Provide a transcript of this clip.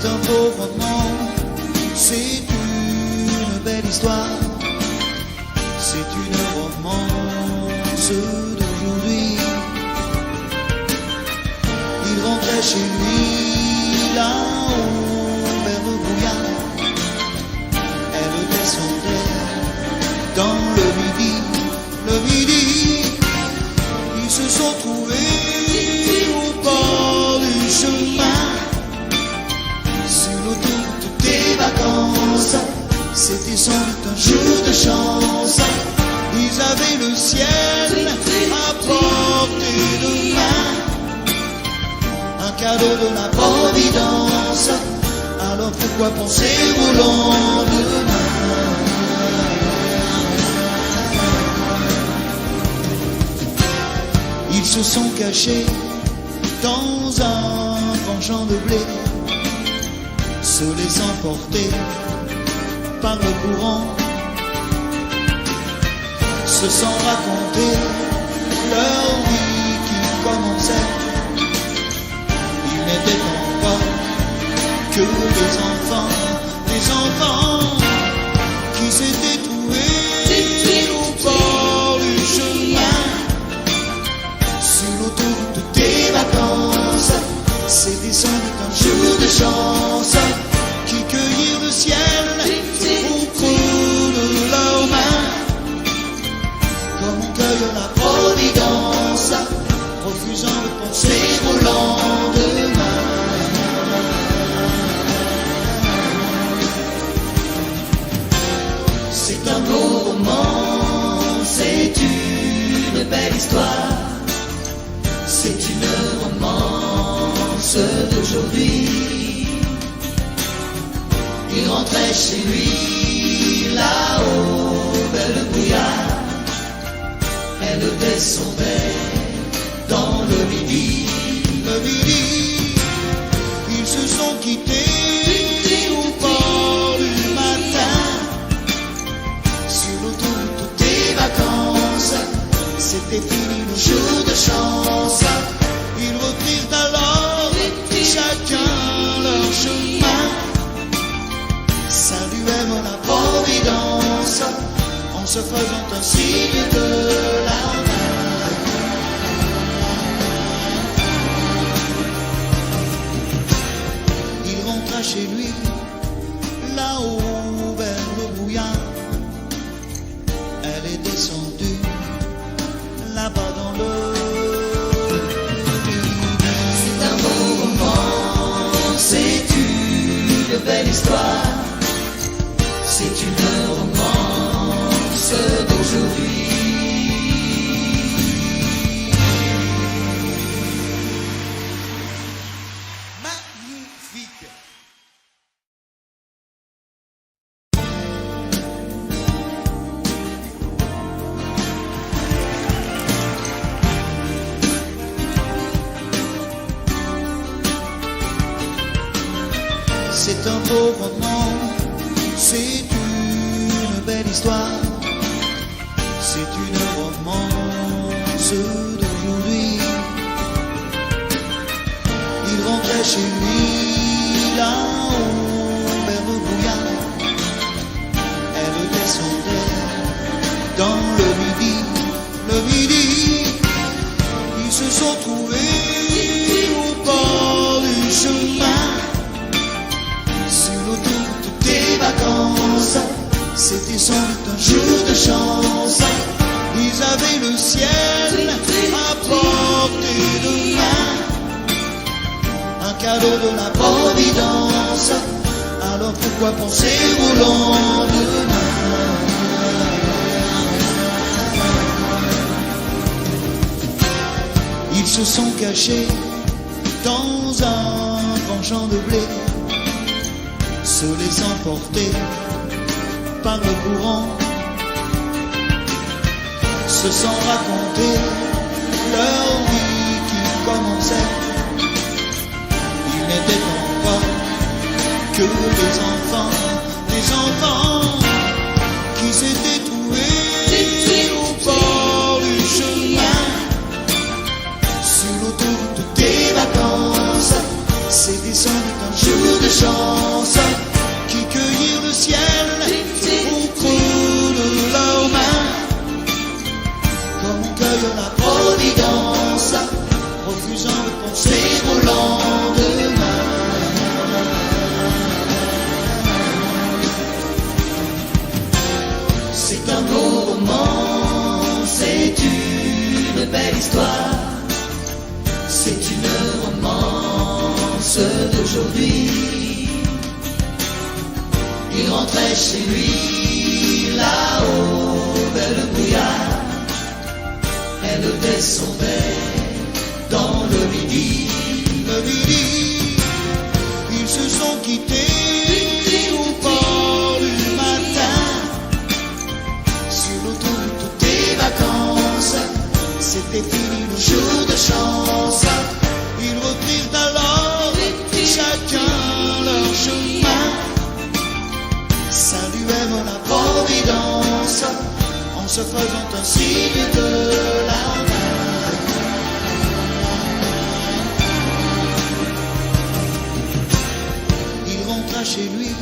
C'est un beau roman, c'est une belle histoire, c'est une romance d'aujourd'hui. Il rentrait chez lui là-haut vers le brouillard, elle descendait dans le midi, ils se sont trouvés au bord du chemin, sur l'autoroute des vacances. C'était sans doute un jour de chance, ils avaient le ciel à portée de main, un cadeau de la Providence. Alors pourquoi penser au lendemain? Ils se sont cachés dans un grand champ de blé, se laissant porter par le courant, se sont racontés leur vie qui commençait. Ils n'étaient encore que des enfants qui s'étaient trouvés au bord du chemin, sur l'autoroute des vacances. C'était sans doute un jour de chance, qui cueillirent le ciel au creux de leurs mains, comme on cueille la Providence, refusant de penser au lendemain. C'est un beau roman, c'est une belle histoire, c'est une romance d'aujourd'hui. Il rentrait chez lui là-haut vers le brouillard, elle descendait dans le midi, ils se sont quittés au bord du matin, sur l'autoroute des vacances. C'était fini le jour de chance, ils reprirent alors chacun leur chemin, saluèrent la Providence en se faisant un signe de la main. Il rentra chez lui là-haut vers le brouillard, elle est descendue là-bas dans le midi. C'est un beau roman, c'est une belle histoire, c'est une romance d'aujourd'hui. Magnifique. C'est un beau roman, c'est une belle histoire, c'est une romance d'aujourd'hui. Il rentrait chez lui là-haut vers le brouillard, elle descendait dans le midi, ils se sont trouvés au bord du chemin, sur l'autoroute des vacances. C'était sans doute un jour de chance, ils avaient le ciel à portée de main, un cadeau de la Providence. Alors pourquoi penser au lendemain? Ils se sont cachés dans un grand champ de blé, se laissant porter par le courant, se sont racontés leur vie qui commençait. Ils n'étaient encore que des enfants qui s'étaient trouvés au bord du chemin, sur l'autoroute des vacances. C'était sans doute un jour de chance, belle histoire. C'est une romance d'aujourd'hui. Il rentrait chez lui là-haut vers le brouillard. Elle levait son verre dans le midi. Le midi, ils se sont quittés au bord du matin. Sur l'autoroute des vacances, c'était fini le jour de chance. Ils reprirent alors chacun leur chemin, saluèrent la providence en se faisant un signe de la main. Il rentra chez lui